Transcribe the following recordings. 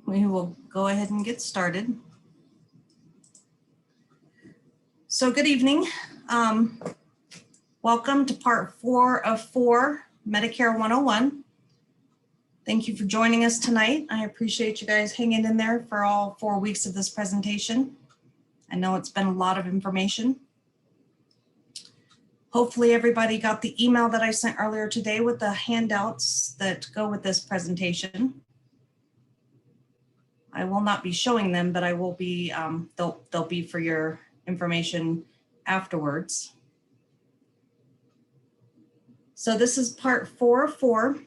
We will go ahead and get started. So good evening. Welcome to part 4 of 4 Medicare 101. Thank you for joining us tonight. I appreciate you guys hanging in there for all 4 weeks of this presentation. I know it's been a lot of information. Hopefully everybody got the email that I sent earlier today with the handouts that go with this presentation. I will not be showing them, but I will be, they'll be for your information afterwards. So this is part 4 of 4.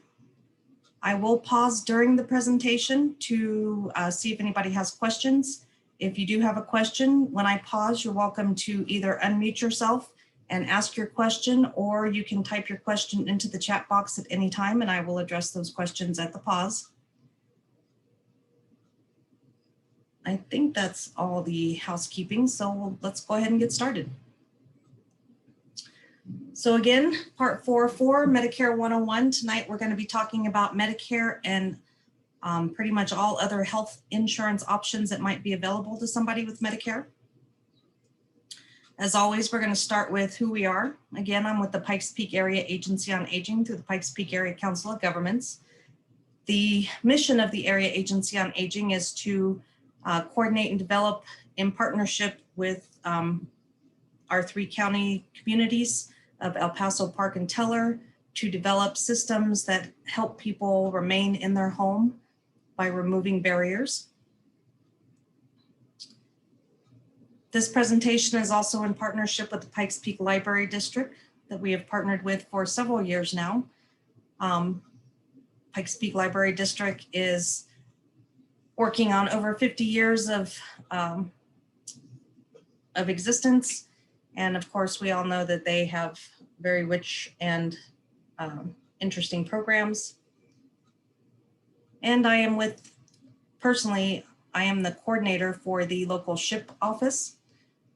I will pause during the presentation to see if anybody has questions. If you do have a question, when I pause, you're welcome to either unmute yourself and ask your question, or you can type your question into the chat box at any time and I will address those questions at the pause. I think that's all the housekeeping, so let's go ahead and get started. So again, part 4 of 4, Medicare 101. Tonight we're going to be talking about Medicare and pretty much all other health insurance options that might be available to somebody with Medicare. As always, we're going to start with who we are. Again, I'm with the Pikes Peak Area Agency on Aging through the Pikes Peak Area Council of Governments. The mission of the Area Agency on Aging is to coordinate and develop in partnership with our 3 county communities of El Paso, Park, and Teller to develop systems that help people remain in their home by removing barriers. This presentation is also in partnership with the Pikes Peak Library District that we have partnered with for several years now. Pikes Peak Library District is working on over 50 years of existence. And of course, we all know that they have very rich and interesting programs. And I am personally, I am the coordinator for the local SHIP office,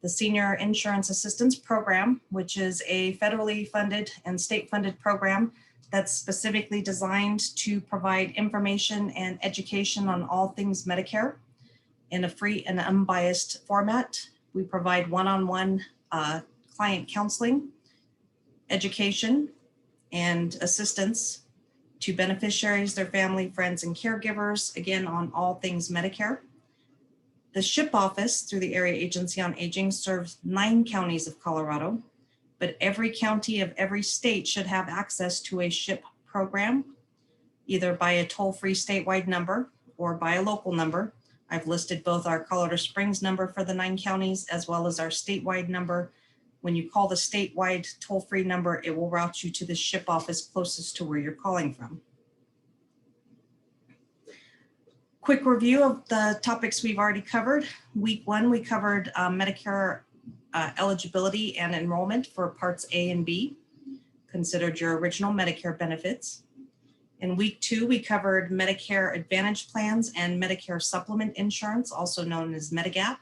the Senior Insurance Assistance Program, which is a federally funded and state funded program that's specifically designed to provide information and education on all things Medicare in a free and unbiased format. We provide one-on-one client counseling, education, and assistance to beneficiaries, their family, friends, and caregivers, again, on all things Medicare. The SHIP office through the Area Agency on Aging serves 9 counties of Colorado, but every county of every state should have access to a SHIP program, either by a toll-free statewide number or by a local number. I've listed both our Colorado Springs number for the 9 counties as well as our statewide number. When you call the statewide toll-free number, it will route you to the SHIP office closest to where you're calling from. Quick review of the topics we've already covered. Week 1, we covered Medicare eligibility and enrollment for parts A and B, considered your original Medicare benefits. In week 2, we covered Medicare Advantage plans and Medicare supplement insurance, also known as Medigap.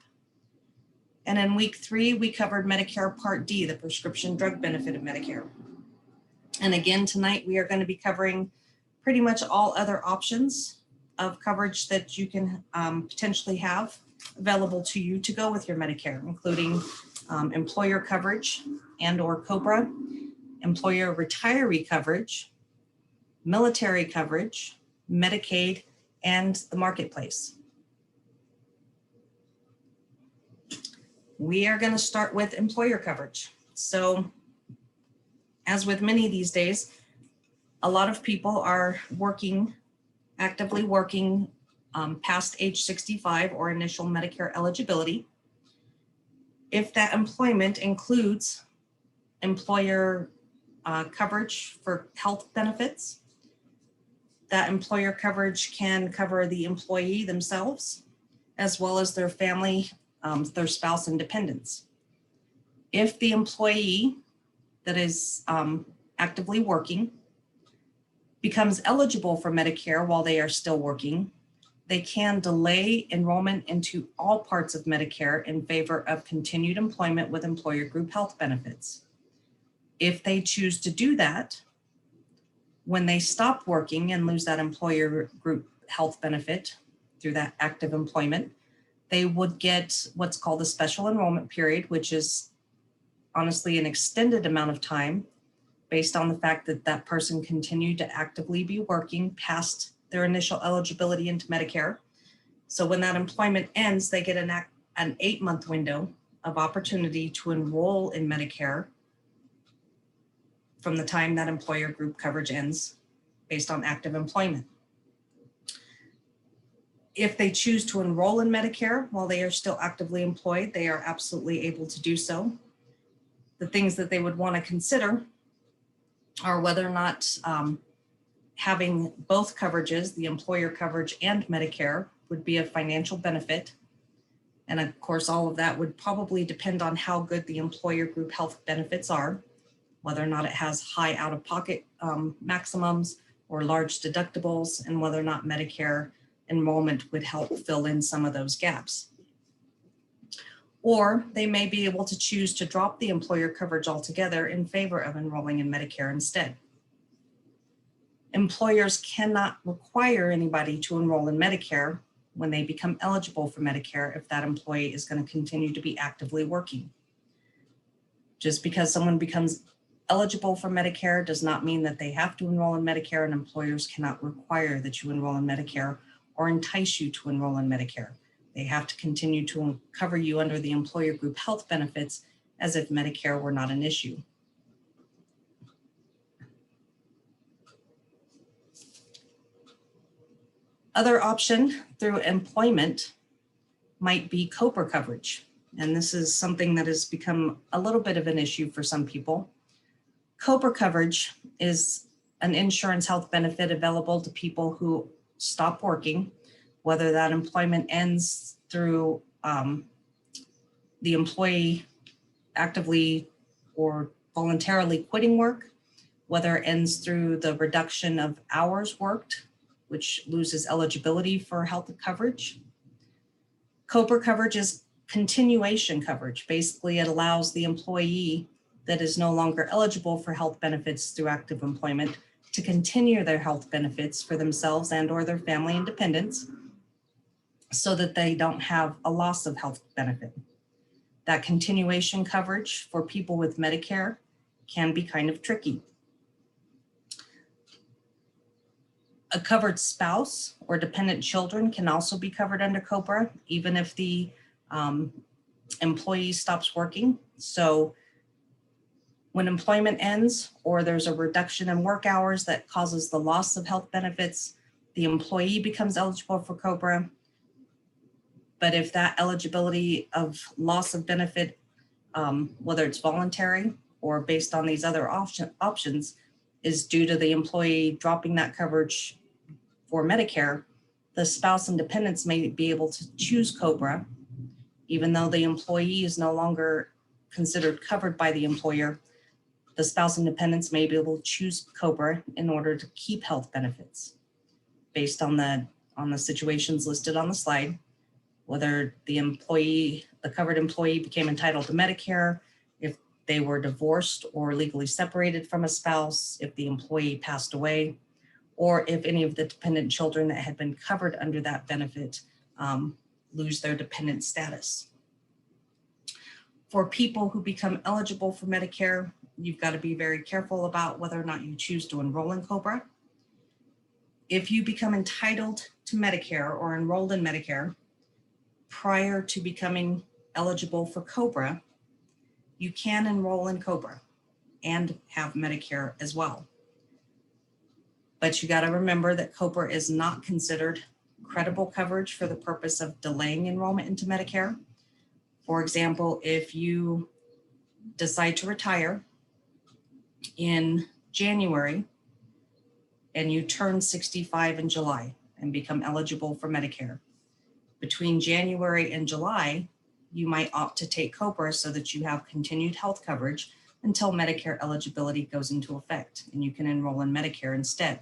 And in week 3, we covered Medicare Part D, the prescription drug benefit of Medicare. And again, tonight we are going to be covering pretty much all other options of coverage that you can potentially have available to you to go with your Medicare, including employer coverage and or COBRA, employer retiree coverage, military coverage, Medicaid, and the marketplace. We are going to start with employer coverage. So as with many these days, a lot of people are actively working past age 65 or initial Medicare eligibility. If that employment includes employer coverage for health benefits, that employer coverage can cover the employee themselves, as well as their family, their spouse and dependents. If the employee that is actively working becomes eligible for Medicare while they are still working, they can delay enrollment into all parts of Medicare in favor of continued employment with employer group health benefits. If they choose to do that, when they stop working and lose that employer group health benefit, through that active employment, they would get what's called a special enrollment period, which is honestly an extended amount of time based on the fact that that person continued to actively be working past their initial eligibility into Medicare. So when that employment ends, they get an 8-month window of opportunity to enroll in Medicare from the time that employer group coverage ends based on active employment. If they choose to enroll in Medicare while they are still actively employed, they are absolutely able to do so. The things that they would want to consider are whether or not having both coverages, the employer coverage and Medicare, would be a financial benefit. And of course, all of that would probably depend on how good the employer group health benefits are, whether or not it has high out-of-pocket maximums or large deductibles, and whether or not Medicare enrollment would help fill in some of those gaps. Or they may be able to choose to drop the employer coverage altogether in favor of enrolling in Medicare instead. Employers cannot require anybody to enroll in Medicare when they become eligible for Medicare if that employee is going to continue to be actively working. Just because someone becomes eligible for Medicare does not mean that they have to enroll in Medicare, and employers cannot require that you enroll in Medicare or entice you to enroll in Medicare. They have to continue to cover you under the employer group health benefits as if Medicare were not an issue. Other option through employment might be COBRA coverage. And this is something that has become a little bit of an issue for some people. COBRA coverage is an insurance health benefit available to people who stop working, whether that employment ends through the employee actively or voluntarily quitting work, whether it ends through the reduction of hours worked, which loses eligibility for health coverage. COBRA coverage is continuation coverage. Basically, it allows the employee that is no longer eligible for health benefits through active employment to continue their health benefits for themselves and or their family and dependents so that they don't have a loss of health benefit. That continuation coverage for people with Medicare can be kind of tricky. A covered spouse or dependent children can also be covered under COBRA, even if the employee stops working. So when employment ends or there's a reduction in work hours that causes the loss of health benefits, the employee becomes eligible for COBRA. But if that eligibility of loss of benefit, whether it's voluntary or based on these other options, is due to the employee dropping that coverage for Medicare, the spouse and dependents may be able to choose COBRA, even though the employee is no longer considered covered by the employer. The spouse and dependents may be able to choose COBRA in order to keep health benefits based on the situations listed on the slide, whether the covered employee became entitled to Medicare, if they were divorced or legally separated from a spouse, if the employee passed away, or if any of the dependent children that had been covered under that benefit lose their dependent status. For people who become eligible for Medicare, you've got to be very careful about whether or not you choose to enroll in COBRA. If you become entitled to Medicare or enrolled in Medicare prior to becoming eligible for COBRA, you can enroll in COBRA and have Medicare as well. But you got to remember that COBRA is not considered credible coverage for the purpose of delaying enrollment into Medicare. For example, if you decide to retire in January and you turn 65 in July and become eligible for Medicare, between January and July, you might opt to take COBRA so that you have continued health coverage until Medicare eligibility goes into effect and you can enroll in Medicare instead.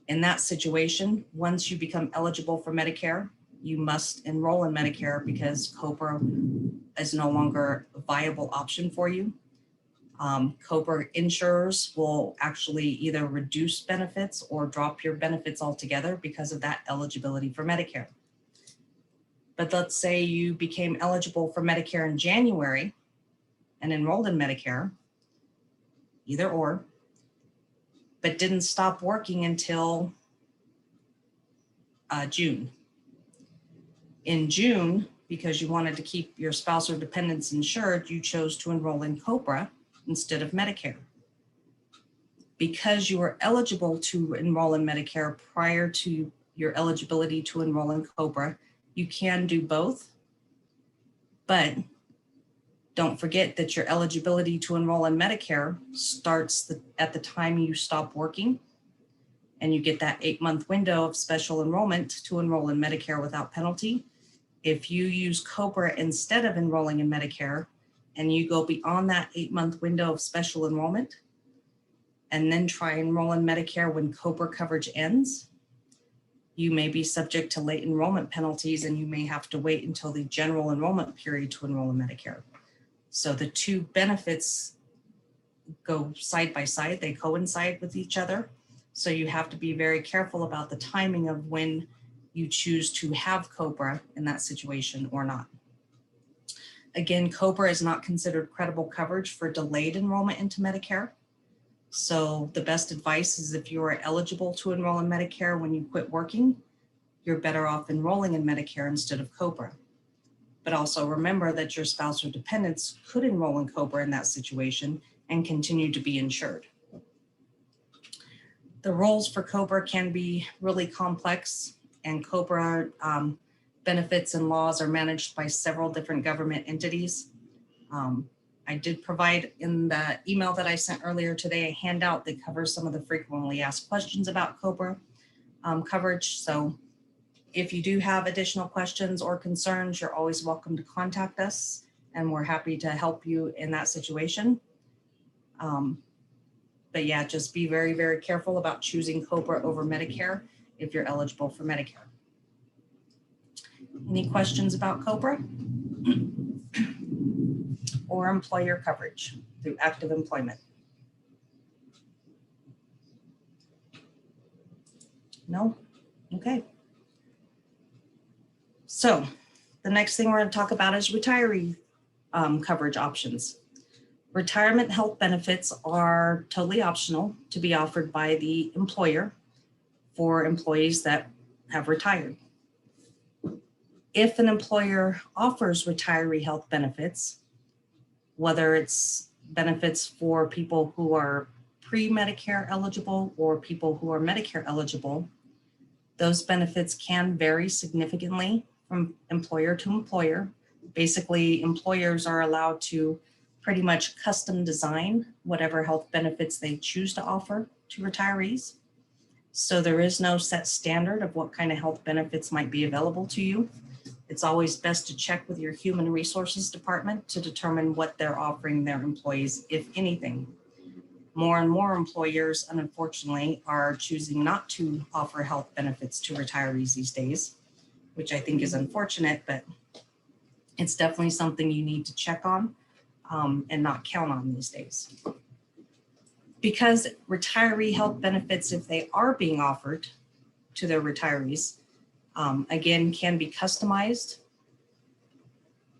In that situation, once you become eligible for Medicare, you must enroll in Medicare because COBRA is no longer a viable option for you. COBRA insurers will actually either reduce benefits or drop your benefits altogether because of that eligibility for Medicare. But let's say you became eligible for Medicare in January and enrolled in Medicare, either or, but didn't stop working until June. In June, because you wanted to keep your spouse or dependents insured, you chose to enroll in COBRA instead of Medicare. Because you were eligible to enroll in Medicare prior to your eligibility to enroll in COBRA, you can do both, but don't forget that your eligibility to enroll in Medicare starts at the time you stop working, and you get that 8-month window of special enrollment to enroll in Medicare without penalty. If you use COBRA instead of enrolling in Medicare, and you go beyond that 8-month window of special enrollment, and then try and enroll in Medicare when COBRA coverage ends, you may be subject to late enrollment penalties, and you may have to wait until the general enrollment period to enroll in Medicare. So the two benefits go side by side, they coincide with each other. So you have to be very careful about the timing of when you choose to have COBRA in that situation or not. Again, COBRA is not considered credible coverage for delayed enrollment into Medicare. So the best advice is if you are eligible to enroll in Medicare when you quit working, you're better off enrolling in Medicare instead of COBRA. But also remember that your spouse or dependents could enroll in COBRA in that situation and continue to be insured. The rules for COBRA can be really complex, and COBRA benefits and laws are managed by several different government entities. I did provide in the email that I sent earlier today a handout that covers some of the frequently asked questions about COBRA coverage. So if you do have additional questions or concerns, you're always welcome to contact us, and we're happy to help you in that situation. But yeah, just be very, very careful about choosing COBRA over Medicare if you're eligible for Medicare. Any questions about COBRA or employer coverage through active employment? No? Okay. So the next thing we're going to talk about is retiree coverage options. Retirement health benefits are totally optional to be offered by the employer for employees that have retired. If an employer offers retiree health benefits, whether it's benefits for people who are pre-Medicare eligible or people who are Medicare eligible, those benefits can vary significantly from employer to employer. Basically, employers are allowed to pretty much custom design whatever health benefits they choose to offer to retirees. So there is no set standard of what kind of health benefits might be available to you. It's always best to check with your human resources department to determine what they're offering their employees, if anything. More and more employers, unfortunately, are choosing not to offer health benefits to retirees these days, which I think is unfortunate, but it's definitely something you need to check on and not count on these days. Because retiree health benefits, if they are being offered to their retirees, again, can be customized.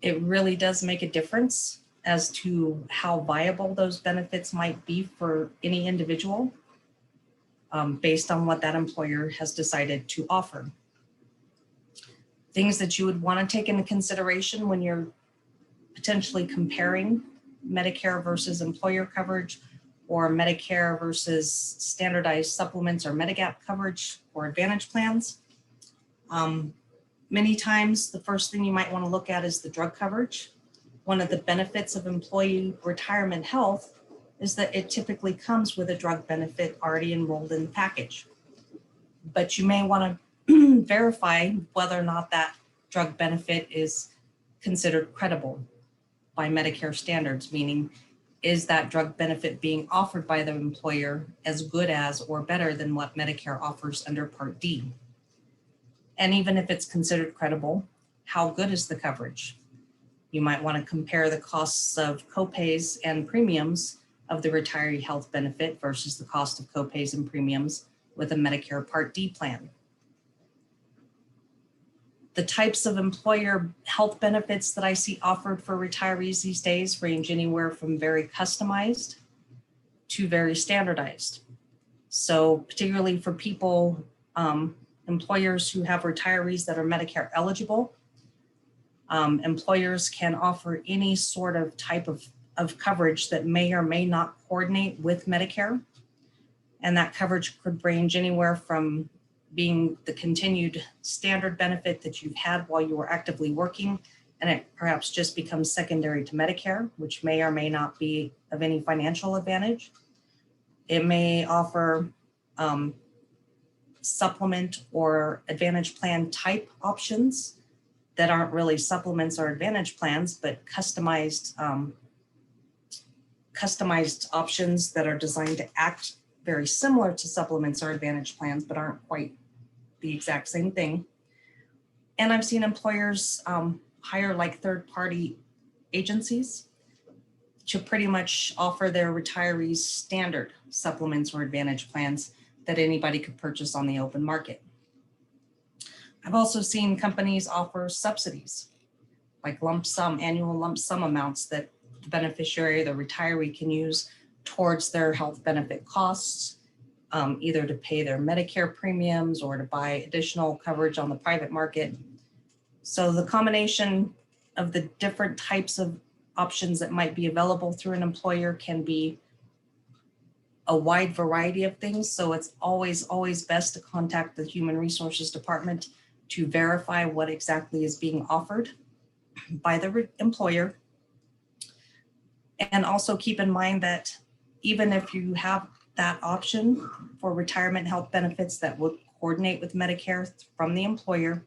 It really does make a difference as to how viable those benefits might be for any individual based on what that employer has decided to offer. Things that you would want to take into consideration when you're potentially comparing Medicare versus employer coverage or Medicare versus standardized supplements or Medigap coverage or Advantage plans. Many times, the first thing you might want to look at is the drug coverage. One of the benefits of employee retirement health is that it typically comes with a drug benefit already enrolled in the package. But you may want to verify whether or not that drug benefit is considered credible by Medicare standards, meaning is that drug benefit being offered by the employer as good as or better than what Medicare offers under Part D? And even if it's considered credible, how good is the coverage? You might want to compare the costs of copays and premiums of the retiree health benefit versus the cost of copays and premiums with a Medicare Part D plan. The types of employer health benefits that I see offered for retirees these days range anywhere from very customized to very standardized. So particularly for people, employers who have retirees that are Medicare eligible, employers can offer any sort of type of coverage that may or may not coordinate with Medicare. And that coverage could range anywhere from being the continued standard benefit that you've had while you were actively working, and it perhaps just becomes secondary to Medicare, which may or may not be of any financial advantage. It may offer supplement or advantage plan type options that aren't really supplements or advantage plans, but customized options that are designed to act very similar to supplements or advantage plans, but aren't quite the exact same thing. And I've seen employers hire like third-party agencies to pretty much offer their retirees standard supplements or advantage plans that anybody could purchase on the open market. I've also seen companies offer subsidies, like annual lump sum amounts that the beneficiary, the retiree, can use towards their health benefit costs, either to pay their Medicare premiums or to buy additional coverage on the private market. So the combination of the different types of options that might be available through an employer can be a wide variety of things. So it's always best to contact the Human Resources Department to verify what exactly is being offered by the employer. And also keep in mind that even if you have that option for retirement health benefits that would coordinate with Medicare from the employer,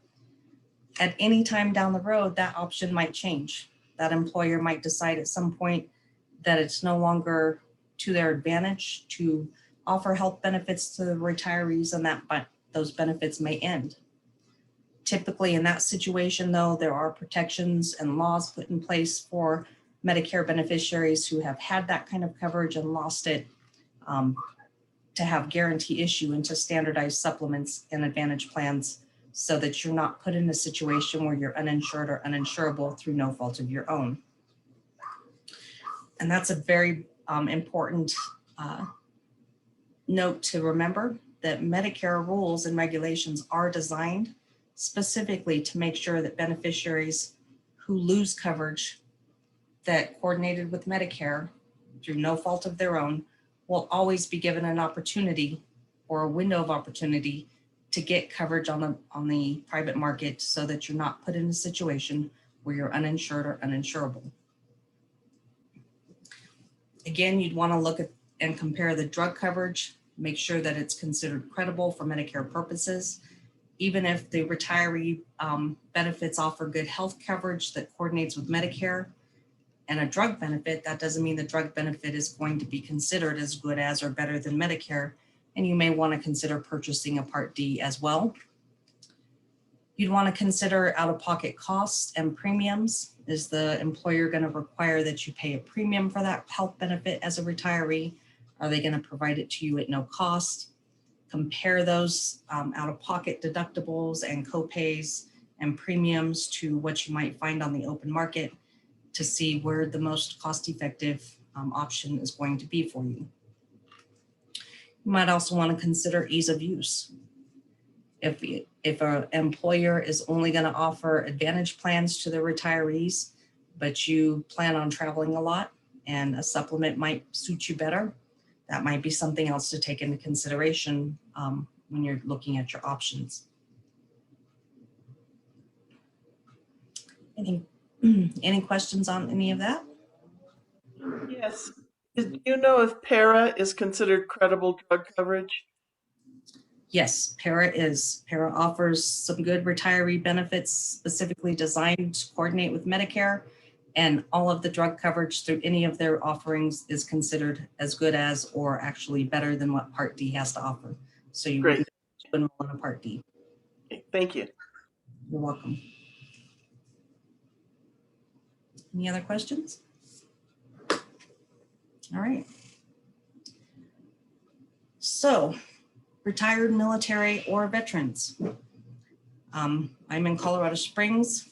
at any time down the road, that option might change. That employer might decide at some point that it's no longer to their advantage to offer health benefits to the retirees, and that those benefits may end. Typically in that situation, though, there are protections and laws put in place for Medicare beneficiaries who have had that kind of coverage and lost it, to have guarantee issue into standardized supplements and advantage plans so that you're not put in a situation where you're uninsured or uninsurable through no fault of your own. And that's a very important note to remember, that Medicare rules and regulations are designed specifically to make sure that beneficiaries who lose coverage that coordinated with Medicare through no fault of their own will always be given an opportunity or a window of opportunity to get coverage on the private market, so that you're not put in a situation where you're uninsured or uninsurable. Again, you'd want to look at and compare the drug coverage, make sure that it's considered credible for Medicare purposes. Even if the retiree benefits offer good health coverage that coordinates with Medicare and a drug benefit, that doesn't mean the drug benefit is going to be considered as good as or better than Medicare. And you may want to consider purchasing a Part D as well. You'd want to consider out-of-pocket costs and premiums. Is the employer going to require that you pay a premium for that health benefit as a retiree? Are they going to provide it to you at no cost? Compare those out-of-pocket deductibles and copays and premiums to what you might find on the open market to see where the most cost-effective option is going to be for you. You might also want to consider ease of use. If an employer is only going to offer advantage plans to their retirees, but you plan on traveling a lot and a supplement might suit you better, that might be something else to take into consideration when you're looking at your options. Any questions on any of that? Yes. Do you know if PERA is considered credible drug coverage? Yes, PERA is. PERA offers some good retiree benefits specifically designed to coordinate with Medicare, and all of the drug coverage through any of their offerings is considered as good as or actually better than what Part D has to offer. So you wouldn't enroll in a Part D. Okay, thank you. You're welcome. Any other questions? All right. So, retired military or veterans. I'm in Colorado Springs.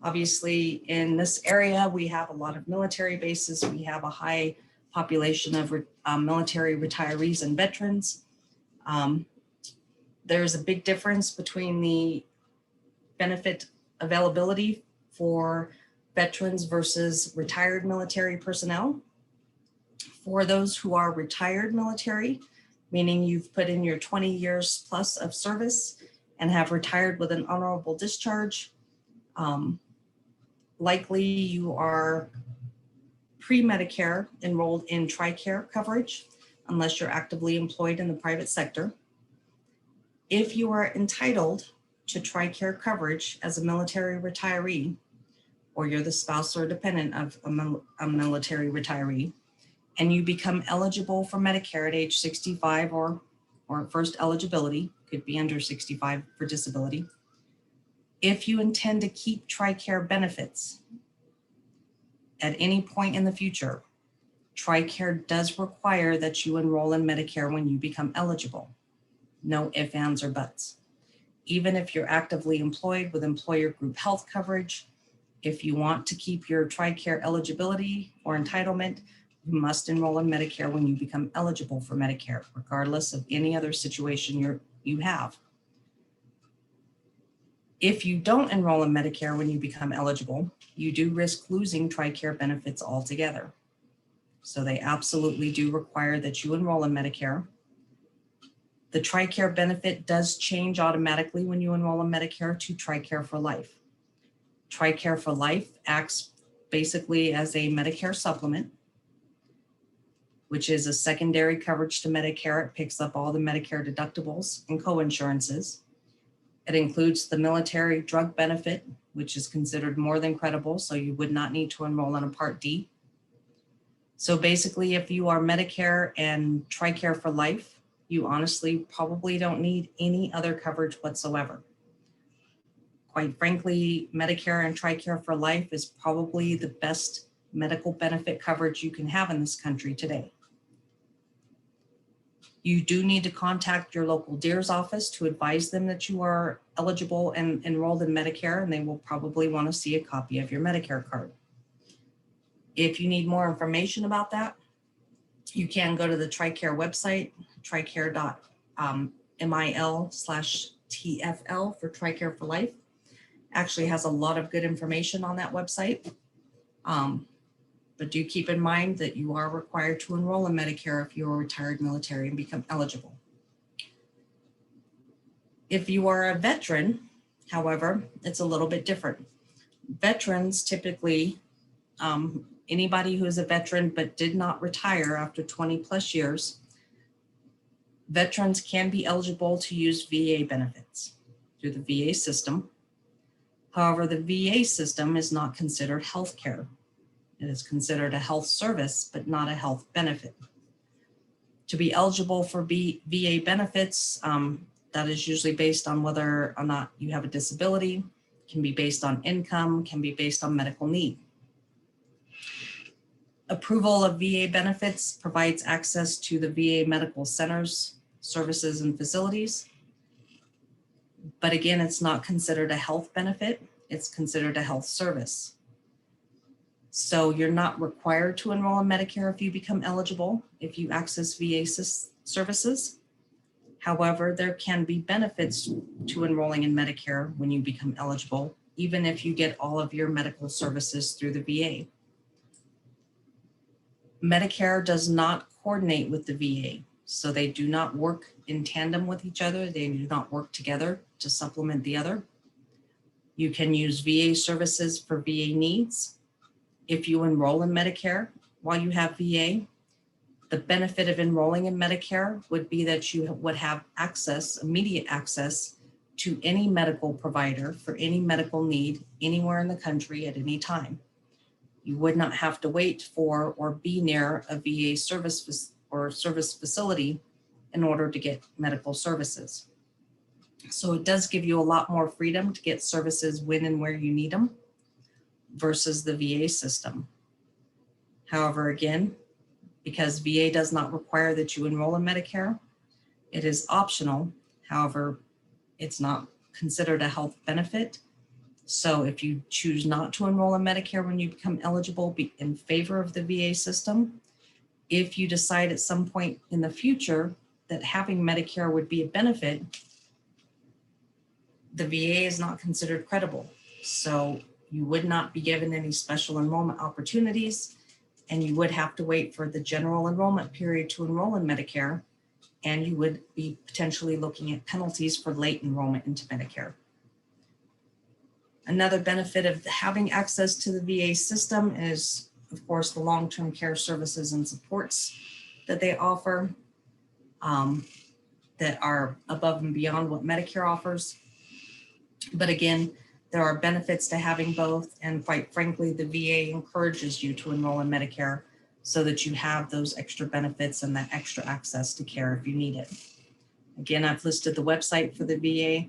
Obviously, in this area, we have a lot of military bases. We have a high population of military retirees and veterans. There's a big difference between the benefit availability for veterans versus retired military personnel. For those who are retired military, meaning you've put in your 20 years plus of service and have retired with an honorable discharge, likely you are pre-Medicare enrolled in TriCare coverage, unless you're actively employed in the private sector. If you are entitled to TriCare coverage as a military retiree, or you're the spouse or dependent of a military retiree, and you become eligible for Medicare at age 65 or first eligibility, could be under 65 for disability. If you intend to keep TriCare benefits at any point in the future, TriCare does require that you enroll in Medicare when you become eligible. No ifs, ands, or buts. Even if you're actively employed with employer group health coverage, if you want to keep your TriCare eligibility or entitlement, you must enroll in Medicare when you become eligible for Medicare, regardless of any other situation you have. If you don't enroll in Medicare when you become eligible, you do risk losing TriCare benefits altogether. So they absolutely do require that you enroll in Medicare. The TriCare benefit does change automatically when you enroll in Medicare to TriCare For Life. TriCare For Life acts basically as a Medicare supplement, which is a secondary coverage to Medicare. It picks up all the Medicare deductibles and coinsurances. It includes the military drug benefit, which is considered more than credible, so you would not need to enroll in a Part D. So basically, if you are Medicare and TriCare For Life, you honestly probably don't need any other coverage whatsoever. Quite frankly, Medicare and TriCare For Life is probably the best medical benefit coverage you can have in this country today. You do need to contact your local DEERS office to advise them that you are eligible and enrolled in Medicare, and they will probably want to see a copy of your Medicare card. If you need more information about that, you can go to the TriCare website, tricare.mil/TFL for TriCare For Life. Actually has a lot of good information on that website. But do keep in mind that you are required to enroll in Medicare if you are retired military and become eligible. If you are a veteran, however, it's a little bit different. Veterans typically, anybody who is a veteran but did not retire after 20 plus years, veterans can be eligible to use VA benefits through the VA system. However, the VA system is not considered health care. It is considered a health service, but not a health benefit. To be eligible for VA benefits, that is usually based on whether or not you have a disability, can be based on income, can be based on medical need. Approval of VA benefits provides access to the VA medical centers, services, and facilities. But again, it's not considered a health benefit. It's considered a health service. So you're not required to enroll in Medicare if you become eligible, if you access VA services. However, there can be benefits to enrolling in Medicare when you become eligible, even if you get all of your medical services through the VA. Medicare does not coordinate with the VA, so they do not work in tandem with each other. They do not work together to supplement the other. You can use VA services for VA needs. If you enroll in Medicare while you have VA, the benefit of enrolling in Medicare would be that you would have access, immediate access to any medical provider for any medical need anywhere in the country at any time. You would not have to wait for or be near a VA service facility in order to get medical services. So it does give you a lot more freedom to get services when and where you need them versus the VA system. However, again, because VA does not require that you enroll in Medicare, It is optional. However, it's not considered a health benefit. So if you choose not to enroll in Medicare when you become eligible, be in favor of the VA system. If you decide at some point in the future that having Medicare would be a benefit, the VA is not considered credible. So you would not be given any special enrollment opportunities, and you would have to wait for the general enrollment period to enroll in Medicare, and you would be potentially looking at penalties for late enrollment into Medicare. Another benefit of having access to the VA system is, of course, the long-term care services and supports that they offer that are above and beyond what Medicare offers. But again, there are benefits to having both, and quite frankly, the VA encourages you to enroll in Medicare so that you have those extra benefits and that extra access to care if you need it. Again, I've listed the website for the VA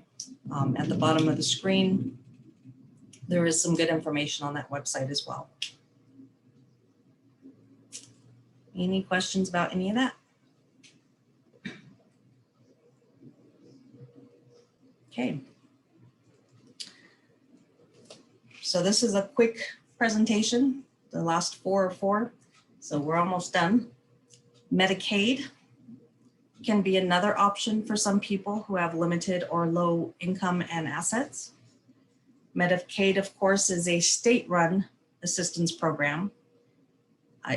at the bottom of the screen. There is some good information on that website as well. Any questions about any of that? Okay. So this is a quick presentation, the last 4 or 4. So we're almost done. Medicaid can be another option for some people who have limited or low income and assets. Medicaid, of course, is a state-run assistance program.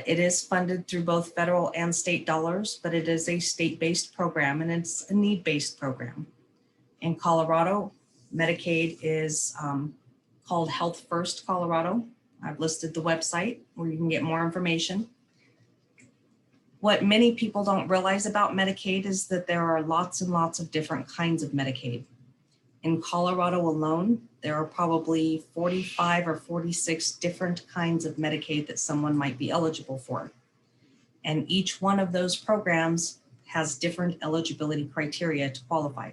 It is funded through both federal and state dollars, but it is a state-based program and it's a need-based program. In Colorado, Medicaid is called Health First Colorado. I've listed the website where you can get more information. What many people don't realize about Medicaid is that there are lots and lots of different kinds of Medicaid. In Colorado alone, there are probably 45 or 46 different kinds of Medicaid that someone might be eligible for. And each one of those programs has different eligibility criteria to qualify.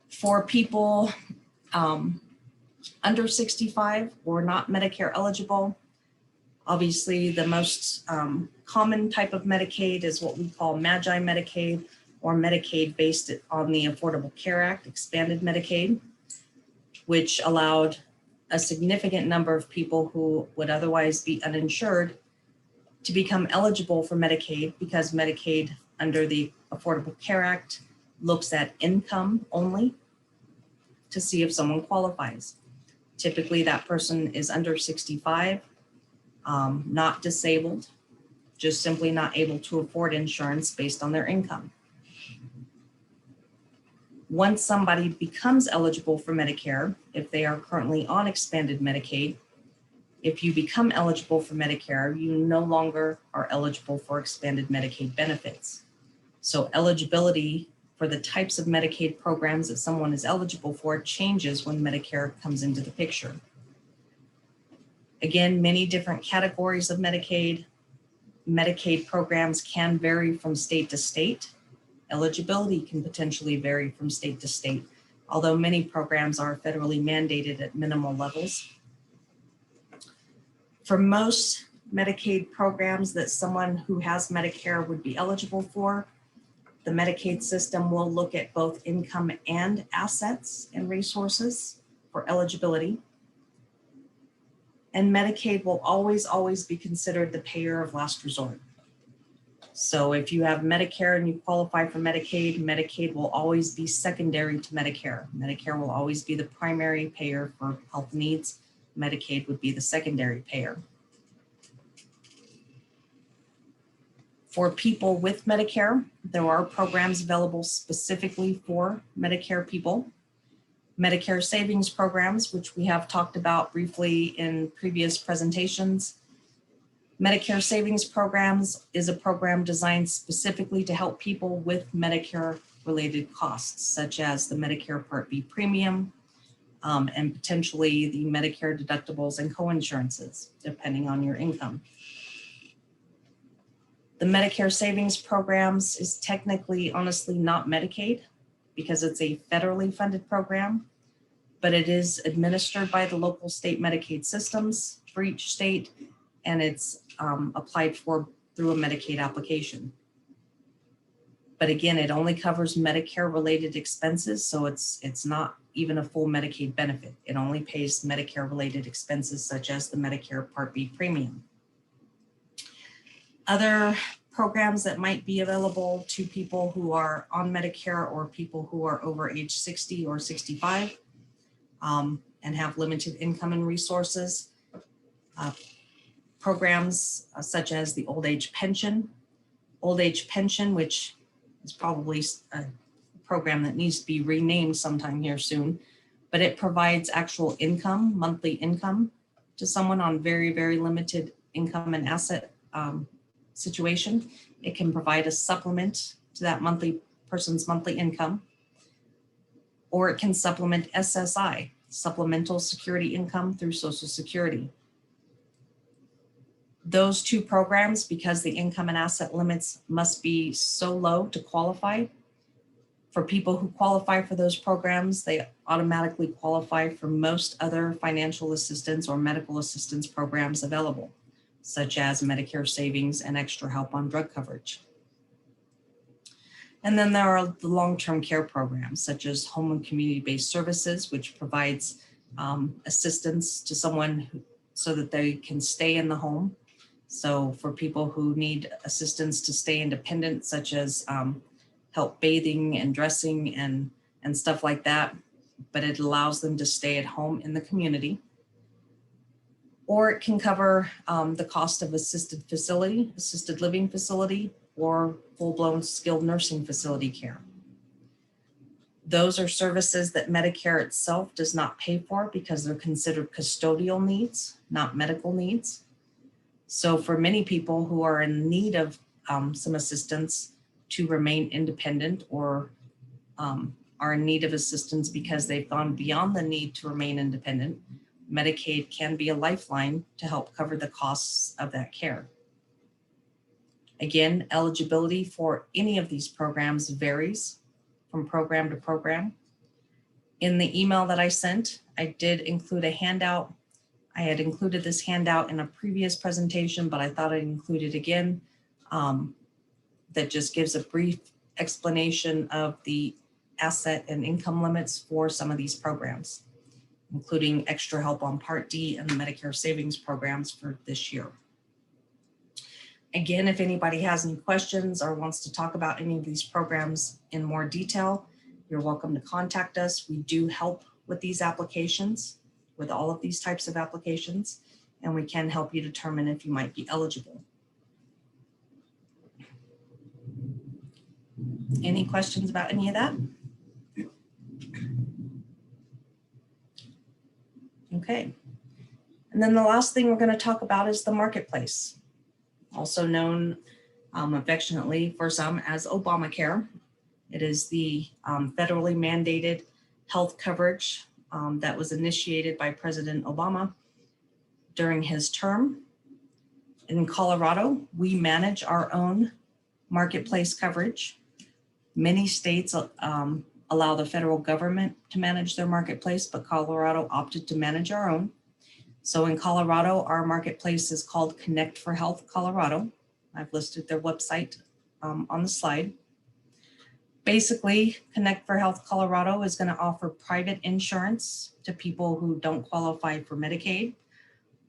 For people under 65 or not Medicare eligible, obviously the most common type of Medicaid is what we call Magi Medicaid, or Medicaid based on the Affordable Care Act, expanded Medicaid, which allowed a significant number of people who would otherwise be uninsured to become eligible for Medicaid, because Medicaid under the Affordable Care Act looks at income only to see if someone qualifies. Typically that person is under 65, not disabled, just simply not able to afford insurance based on their income. Once somebody becomes eligible for Medicare, if they are currently on expanded Medicaid, if you become eligible for Medicare, you no longer are eligible for expanded Medicaid benefits. So eligibility for the types of Medicaid programs that someone is eligible for changes when Medicare comes into the picture. Again, many different categories of Medicaid. Medicaid programs can vary from state to state. Eligibility can potentially vary from state to state, although many programs are federally mandated at minimal levels. For most Medicaid programs that someone who has Medicare would be eligible for, the Medicaid system will look at both income and assets and resources for eligibility. And Medicaid will always be considered the payer of last resort. So if you have Medicare and you qualify for Medicaid, Medicaid will always be secondary to Medicare. Medicare will always be the primary payer for health needs. Medicaid would be the secondary payer. For people with Medicare, there are programs available specifically for Medicare people. Medicare savings programs, which we have talked about briefly in previous presentations. Medicare savings programs is a program designed specifically to help people with Medicare related costs, such as the Medicare Part B premium and potentially the Medicare deductibles and coinsurances, depending on your income. The Medicare savings programs is technically, honestly, not Medicaid because it's a federally funded program, but it is administered by the local state Medicaid systems for each state, and it's applied for through a Medicaid application. But again, it only covers Medicare related expenses. So it's not even a full Medicaid benefit. It only pays Medicare related expenses such as the Medicare Part B premium. Other programs that might be available to people who are on Medicare or people who are over age 60 or 65 and have limited income and resources. Programs such as the old age pension, which is probably a program that needs to be renamed sometime here soon, but it provides actual income, monthly income to someone on very, very limited income and asset situation. It can provide a supplement to that person's monthly income, or it can supplement SSI, supplemental security income through Social Security. Those two programs, because the income and asset limits must be so low to qualify, for people who qualify for those programs, they automatically qualify for most other financial assistance or medical assistance programs available, such as Medicare savings and extra help on drug coverage. And then there are the long-term care programs, such as home and community-based services, which provides assistance to someone so that they can stay in the home. So for people who need assistance to stay independent, such as help bathing and dressing and stuff like that, but it allows them to stay at home in the community. Or it can cover the cost of assisted living facility, or full-blown skilled nursing facility care. Those are services that Medicare itself does not pay for because they're considered custodial needs, not medical needs. So for many people who are in need of some assistance to remain independent, or are in need of assistance because they've gone beyond the need to remain independent, Medicaid can be a lifeline to help cover the costs of that care. Again, eligibility for any of these programs varies from program to program. In the email that I sent, I did include a handout. I had included this handout in a previous presentation, but I thought I'd include it again. That just gives a brief explanation of the asset and income limits for some of these programs, including extra help on Part D and the Medicare savings programs for this year. Again, if anybody has any questions or wants to talk about any of these programs in more detail, you're welcome to contact us. We do help with these applications, with all of these types of applications, and we can help you determine if you might be eligible. Any questions about any of that? Okay. And then the last thing we're going to talk about is the marketplace, also known affectionately for some as Obamacare. It is the federally mandated health coverage that was initiated by President Obama during his term. In Colorado, we manage our own marketplace coverage. Many states allow the federal government to manage their marketplace, but Colorado opted to manage our own. So in Colorado, our marketplace is called Connect for Health Colorado. I've listed their website on the slide. Basically, Connect for Health Colorado is going to offer private insurance to people who don't qualify for Medicaid,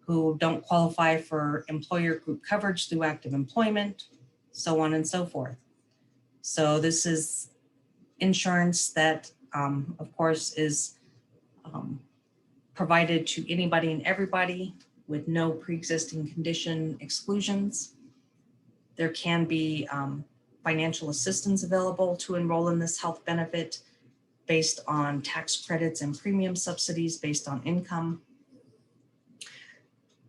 who don't qualify for employer group coverage through active employment, so on and so forth. So this is insurance that, of course, is provided to anybody and everybody with no pre-existing condition exclusions. There can be financial assistance available to enroll in this health benefit based on tax credits and premium subsidies based on income.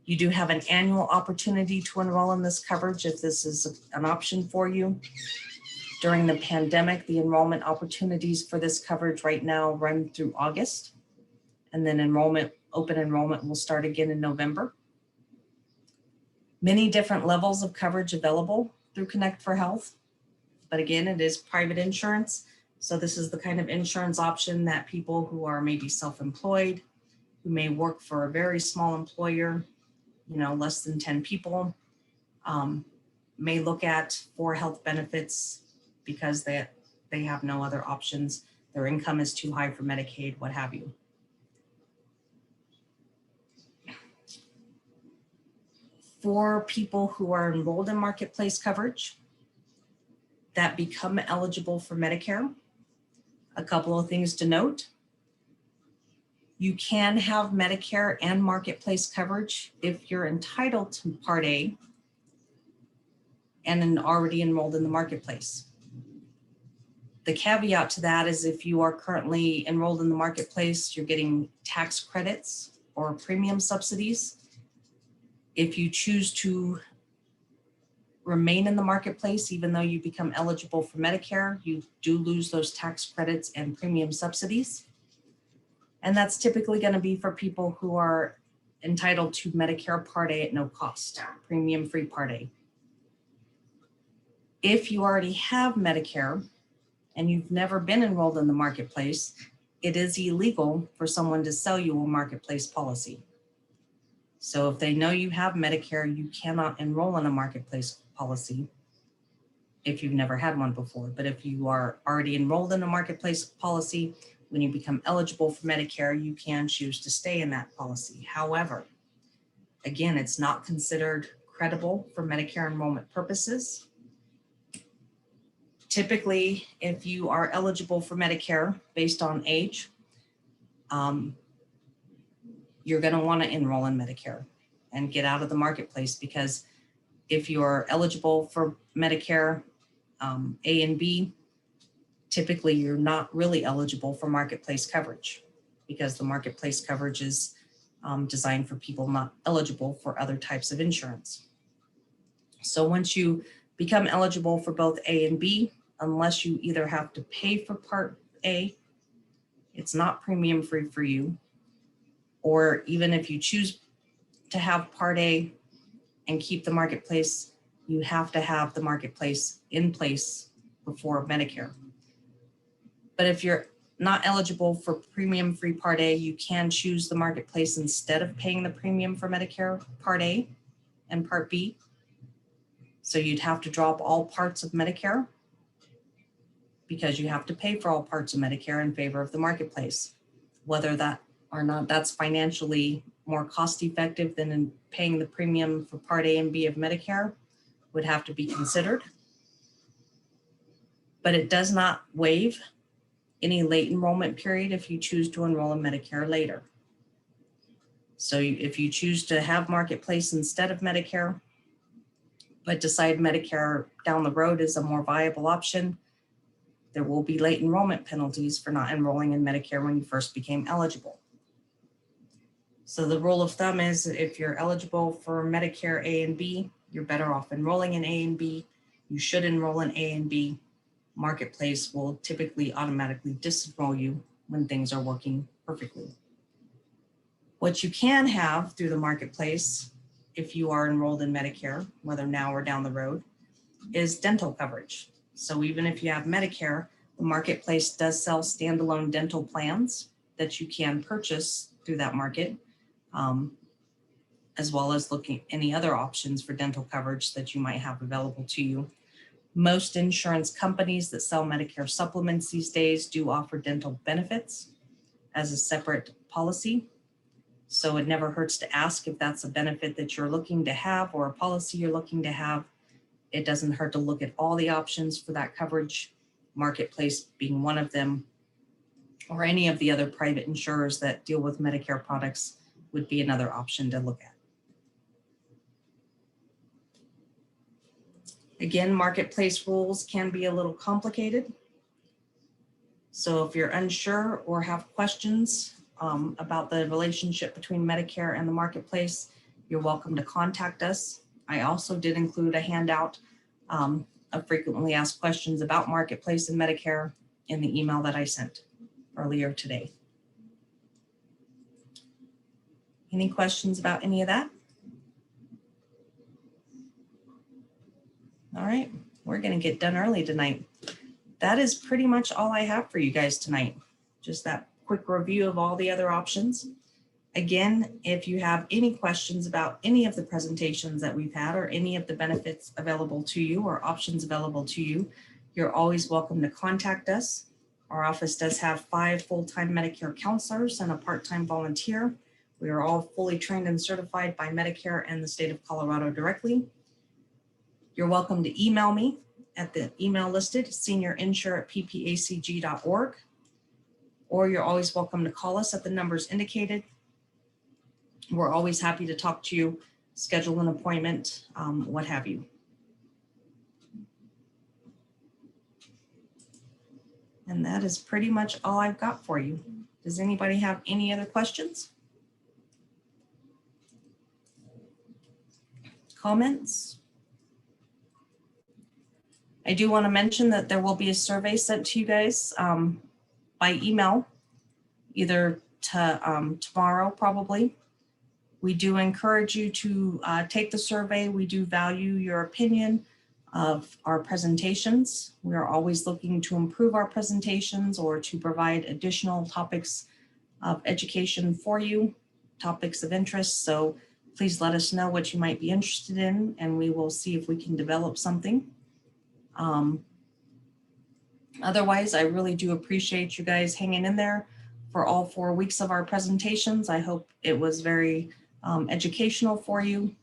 You do have an annual opportunity to enroll in this coverage if this is an option for you. During the pandemic, the enrollment opportunities for this coverage right now run through August, and then open enrollment will start again in November. Many different levels of coverage available through Connect for Health, but again, it is private insurance. So this is the kind of insurance option that people who are maybe self-employed, who may work for a very small employer, less than 10 people, may look at for health benefits because they have no other options. Their income is too high for Medicaid, what have you. For people who are enrolled in marketplace coverage that become eligible for Medicare, a couple of things to note. You can have Medicare and marketplace coverage if you're entitled to Part A and already enrolled in the marketplace. The caveat to that is if you are currently enrolled in the marketplace, you're getting tax credits or premium subsidies. If you choose to remain in the marketplace, even though you become eligible for Medicare, you do lose those tax credits and premium subsidies. And that's typically going to be for people who are entitled to Medicare Part A at no cost, premium-free Part A. If you already have Medicare and you've never been enrolled in the marketplace, it is illegal for someone to sell you a marketplace policy. So if they know you have Medicare, you cannot enroll in a marketplace policy if you've never had one before. But if you are already enrolled in a marketplace policy, when you become eligible for Medicare, you can choose to stay in that policy. However, again, it's not considered credible for Medicare enrollment purposes. Typically, if you are eligible for Medicare based on age, you're going to want to enroll in Medicare and get out of the marketplace, because if you're eligible for Medicare A and B, typically you're not really eligible for marketplace coverage, because the marketplace coverage is designed for people not eligible for other types of insurance. So once you become eligible for both A and B, unless you either have to pay for Part A, it's not premium free for you, or even if you choose to have Part A and keep the marketplace, you have to have the marketplace in place before Medicare. But if you're not eligible for premium-free Part A, you can choose the marketplace instead of paying the premium for Medicare Part A and Part B. So you'd have to drop all parts of Medicare, because you have to pay for all parts of Medicare in favor of the marketplace. Whether that or not that's financially more cost-effective than in paying the premium for Part A and B of Medicare would have to be considered. But it does not waive any late enrollment period if you choose to enroll in Medicare later. So if you choose to have marketplace instead of Medicare, but decide Medicare down the road is a more viable option, there will be late enrollment penalties for not enrolling in Medicare when you first became eligible. So the rule of thumb is if you're eligible for Medicare A and B, you're better off enrolling in A and B. You should enroll in A and B. Marketplace will typically automatically disenroll you when things are working perfectly. What you can have through the marketplace, if you are enrolled in Medicare, whether now or down the road, is dental coverage. So even if you have Medicare, the marketplace does sell standalone dental plans that you can purchase through that market, as well as looking at any other options for dental coverage that you might have available to you. Most insurance companies that sell Medicare supplements these days do offer dental benefits as a separate policy. So it never hurts to ask if that's a benefit that you're looking to have or a policy you're looking to have. It doesn't hurt to look at all the options for that coverage, marketplace being one of them, or any of the other private insurers that deal with Medicare products would be another option to look at. Again, marketplace rules can be a little complicated. So if you're unsure or have questions about the relationship between Medicare and the marketplace, you're welcome to contact us. I also did include a handout of frequently asked questions about marketplace and Medicare in the email that I sent earlier today. Any questions about any of that? All right, we're going to get done early tonight. That is pretty much all I have for you guys tonight. Just that quick review of all the other options. Again, if you have any questions about any of the presentations that we've had or any of the benefits available to you or options available to you, You're always welcome to contact us. Our office does have 5 full-time Medicare counselors and a part-time volunteer. We are all fully trained and certified by Medicare and the state of Colorado directly. You're welcome to email me at the email listed, seniorinsure@ppacg.org, or you're always welcome to call us at the numbers indicated. We're always happy to talk to you, schedule an appointment, what have you. And that is pretty much all I've got for you. Does anybody have any other questions? Comments? I do want to mention that there will be a survey sent to you guys by email, either to tomorrow probably. We do encourage you to take the survey. We do value your opinion of our presentations. We are always looking to improve our presentations or to provide additional topics of education for you, topics of interest. So please let us know what you might be interested in, and we will see if we can develop something. Otherwise, I really do appreciate you guys hanging in there for all 4 weeks of our presentations. I hope it was very educational for you.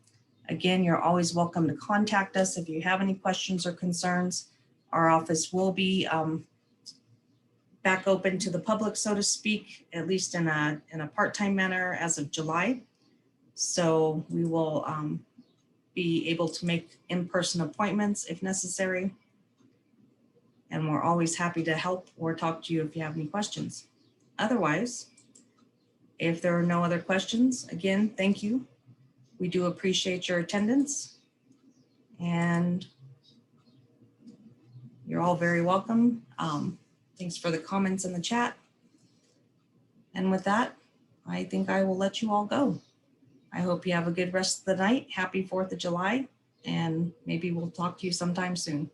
Again, you're always welcome to contact us if you have any questions or concerns. Our office will be back open to the public, so to speak, at least in a part-time manner as of July. So we will be able to make in-person appointments if necessary. And we're always happy to help or talk to you if you have any questions. Otherwise, if there are no other questions, again, thank you. We do appreciate your attendance, and you're all very welcome. Thanks for the comments in the chat. And with that, I think I will let you all go. I hope you have a good rest of the night. Happy 4th of July, and maybe we'll talk to you sometime soon.